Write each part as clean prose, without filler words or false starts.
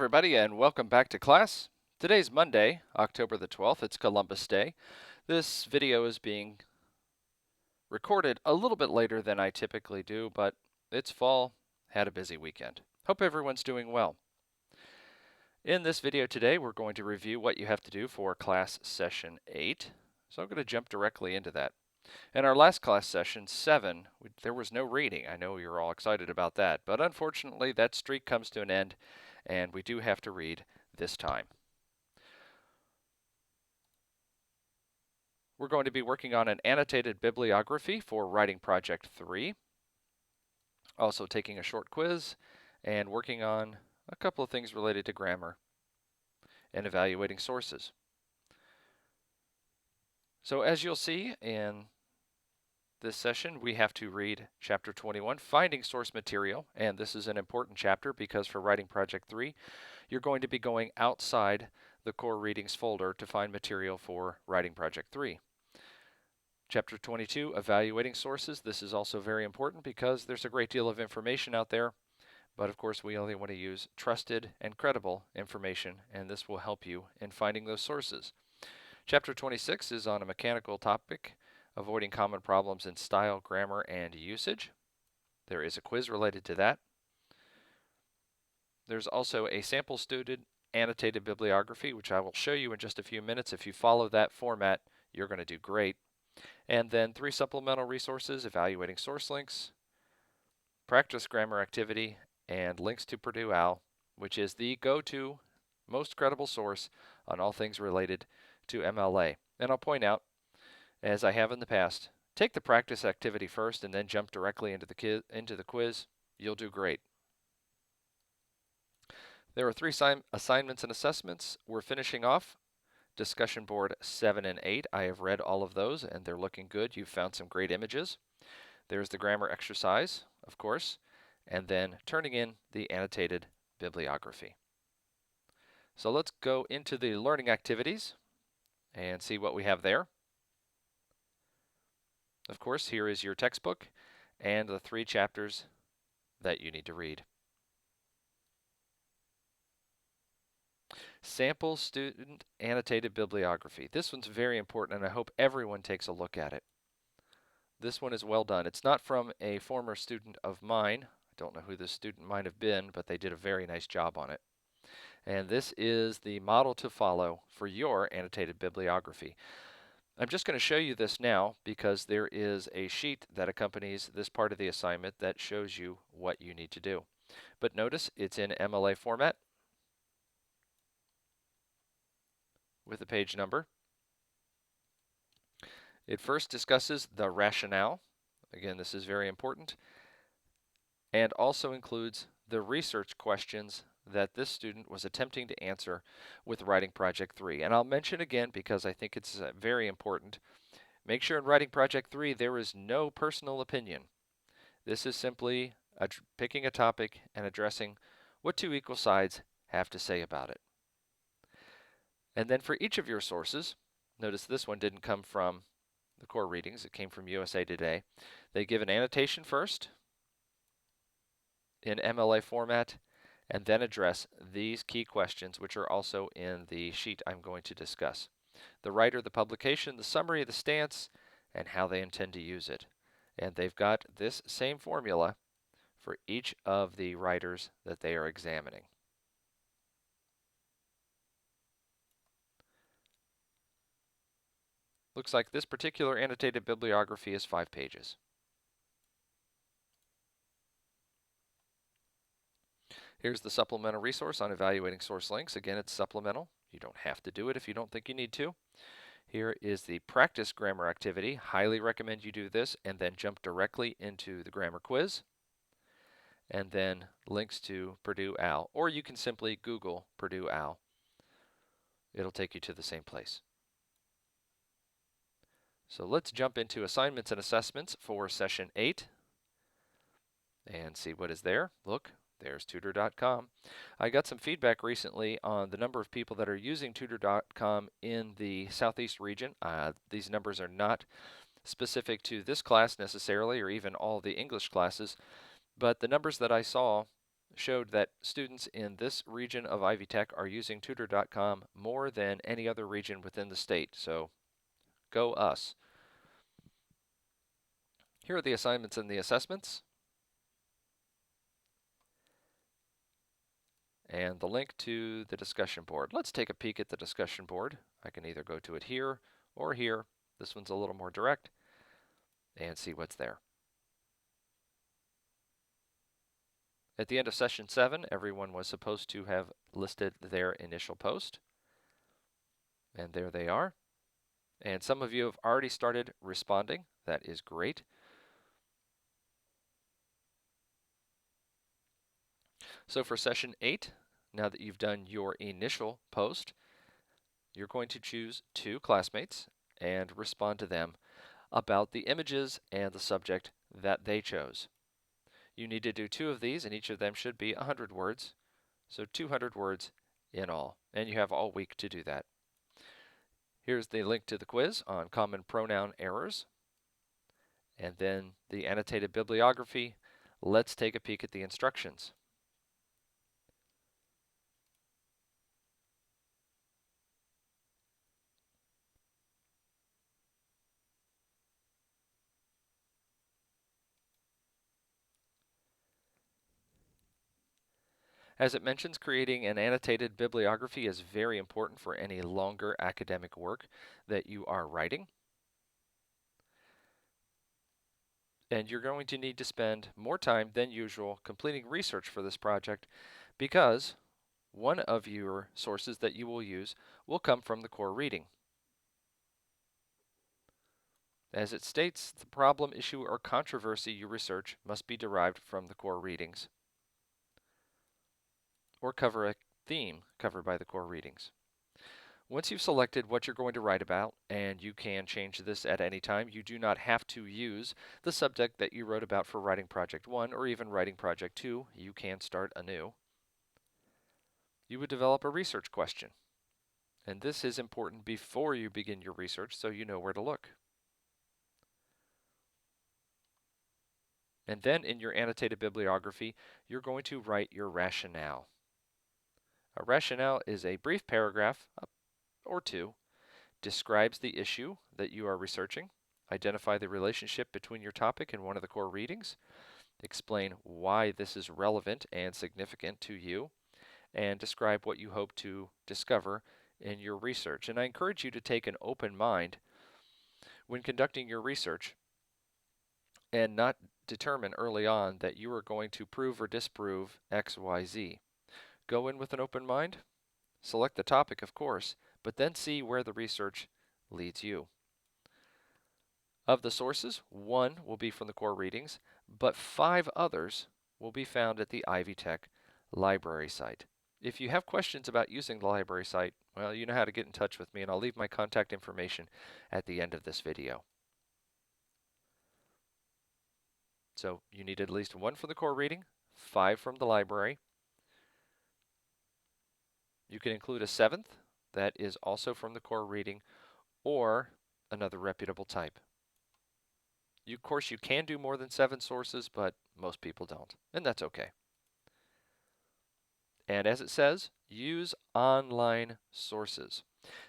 Everybody, and welcome back to class. Today's Monday, October the 12th. It's Columbus Day. This video is being recorded a little bit later than I typically do, but it's fall, had a busy weekend. Hope everyone's doing well. In this video today, we're going to review what you have to do for class session 8. So I'm going to jump directly into that. In our last class session, 7, there was no reading. I know you're all excited about that, but unfortunately that streak comes to an end and we do have to read this time. We're going to be working on an annotated bibliography for writing project 3, also taking a short quiz and working on a couple of things related to grammar and evaluating sources. So as you'll see in this session, we have to read chapter 21, Finding Source Material, and this is an important chapter because for writing project 3, you're going to be going outside the core readings folder to find material for writing project 3. Chapter 22, Evaluating Sources. This is also very important because there's a great deal of information out there, but of course we only want to use trusted and credible information, and this will help you in finding those sources. Chapter 26 is on a mechanical topic, avoiding common problems in style, grammar, and usage. There is a quiz related to that. There's also a sample student annotated bibliography, which I will show you in just a few minutes. If you follow that format, you're going to do great. And then 3 supplemental resources, evaluating source links, practice grammar activity, and links to Purdue OWL, which is the go-to, most credible source on all things related to MLA. And I'll point out, as I have in the past, take the practice activity first and then jump directly into the quiz. You'll do great. There are 3 assignments and assessments. We're finishing off discussion board 7 and 8. I have read all of those and they're looking good. You've found some great images. There's the grammar exercise, of course, and then turning in the annotated bibliography. So let's go into the learning activities and see what we have there. Of course, here is your textbook and the 3 chapters that you need to read. Sample student annotated bibliography. This one's very important and I hope everyone takes a look at it. This one is well done. It's not from a former student of mine. I don't know who this student might have been, but they did a very nice job on it. And this is the model to follow for your annotated bibliography. I'm just going to show you this now because there is a sheet that accompanies this part of the assignment that shows you what you need to do. But notice it's in MLA format with a page number. It first discusses the rationale. Again, this is very important. And also includes the research questions that this student was attempting to answer with writing project 3. And I'll mention again because I think it's very important. Make sure in writing project 3 there is no personal opinion. This is simply picking a topic and addressing what 2 equal sides have to say about it. And then for each of your sources, notice this one didn't come from the core readings, it came from USA Today. They give an annotation first in MLA format and then address these key questions, which are also in the sheet I'm going to discuss. The writer, the publication, the summary of the stance, and how they intend to use it. And they've got this same formula for each of the writers that they are examining. Looks like this particular annotated bibliography is 5 pages. Here's the supplemental resource on evaluating source links. Again, it's supplemental. You don't have to do it if you don't think you need to. Here is the practice grammar activity. Highly recommend you do this and then jump directly into the grammar quiz. And then links to Purdue OWL. Or you can simply Google Purdue OWL. It'll take you to the same place. So let's jump into assignments and assessments for session 8 and see what is there. Look, there's tutor.com. I got some feedback recently on the number of people that are using tutor.com in the Southeast region. These numbers are not specific to this class necessarily or even all the English classes, but the numbers that I saw showed that students in this region of Ivy Tech are using tutor.com more than any other region within the state. So go us. Here are the assignments and the assessments, and the link to the discussion board. Let's take a peek at the discussion board. I can either go to it here or here. This one's a little more direct, and see what's there. At the end of session 7, everyone was supposed to have listed their initial post, and there they are. And some of you have already started responding. That is great. So for session 8, now that you've done your initial post, you're going to choose 2 classmates and respond to them about the images and the subject that they chose. You need to do 2 of these, and each of them should be 100 words, so 200 words in all, and you have all week to do that. Here's the link to the quiz on common pronoun errors, and then the annotated bibliography. Let's take a peek at the instructions. As it mentions, creating an annotated bibliography is very important for any longer academic work that you are writing. And you're going to need to spend more time than usual completing research for this project, because one of your sources that you will use will come from the core reading. As it states, the problem, issue, or controversy you research must be derived from the core readings, or cover a theme covered by the core readings. Once you've selected what you're going to write about, and you can change this at any time, you do not have to use the subject that you wrote about for writing project 1 or even writing project 2. You can start anew. You would develop a research question, and this is important before you begin your research so you know where to look. And then in your annotated bibliography, you're going to write your rationale. A rationale is a brief paragraph or 2, describes the issue that you are researching, identify the relationship between your topic and one of the core readings, explain why this is relevant and significant to you, and describe what you hope to discover in your research. And I encourage you to take an open mind when conducting your research and not determine early on that you are going to prove or disprove X, Y, Z. Go in with an open mind, select the topic, of course, but then see where the research leads you. Of the sources, 1 will be from the core readings, but 5 others will be found at the Ivy Tech library site. If you have questions about using the library site, well, you know how to get in touch with me, and I'll leave my contact information at the end of this video. So you need at least 1 from the core reading, 5 from the library. You can include a 7th that is also from the core reading, or another reputable type. Of course, you can do more than 7 sources, but most people don't, and that's okay. And as it says, use online sources.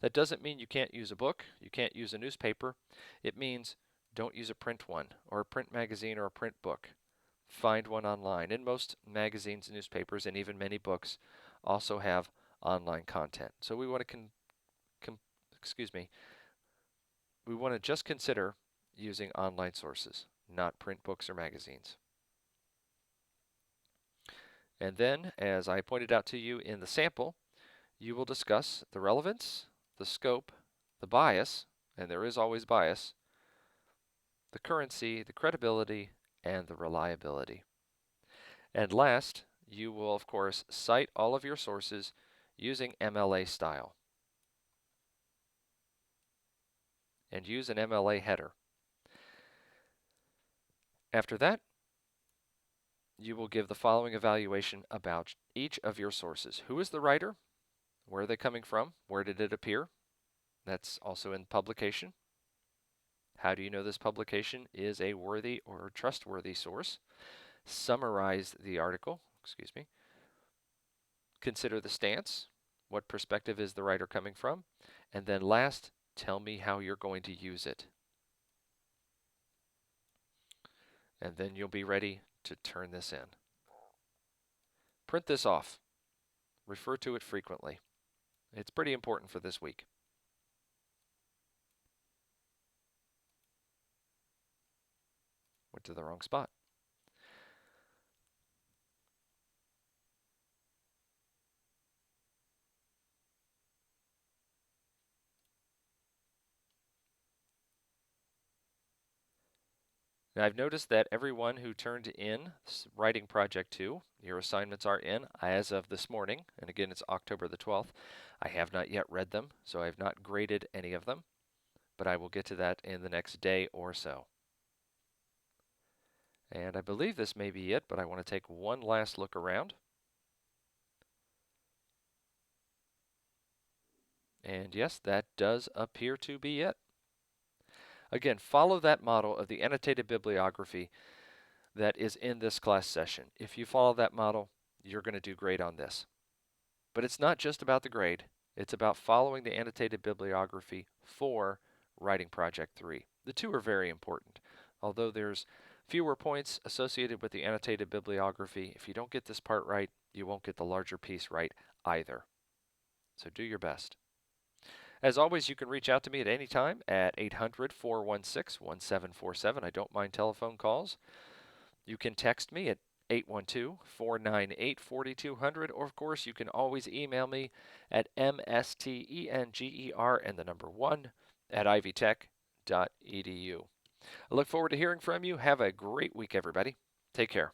That doesn't mean you can't use a book, you can't use a newspaper. It means don't use a print one, or a print magazine, or a print book. Find one online. And most magazines, newspapers, and even many books also have online content. So we want to we want to just consider using online sources, not print books or magazines. And then, as I pointed out to you in the sample, you will discuss the relevance, the scope, the bias, and there is always bias, the currency, the credibility, and the reliability. And last, you will, of course, cite all of your sources using MLA style. And use an MLA header. After that, you will give the following evaluation about each of your sources. Who is the writer? Where are they coming from? Where did it appear? That's also in publication. How do you know this publication is a worthy or trustworthy source? Summarize the article, excuse me. Consider the stance. What perspective is the writer coming from? And then last, tell me how you're going to use it. And then you'll be ready to turn this in. Print this off. Refer to it frequently. It's pretty important for this week. Went to the wrong spot. Now I've noticed that everyone who turned in writing project 2, your assignments are in as of this morning, and again it's October the 12th. I have not yet read them, so I have not graded any of them, but I will get to that in the next day or so. And I believe this may be it, but I want to take one last look around. And yes, that does appear to be it. Again, follow that model of the annotated bibliography that is in this class session. If you follow that model, you're going to do great on this. But it's not just about the grade. It's about following the annotated bibliography for writing project 3. The two are very important. Although there's fewer points associated with the annotated bibliography, if you don't get this part right, you won't get the larger piece right either. So do your best. As always, you can reach out to me at any time at 800-416-1747. I don't mind telephone calls. You can text me at 812-498-4200, or of course, you can always email me at mstenger and the number 1 at ivytech.edu. I look forward to hearing from you. Have a great week, everybody. Take care.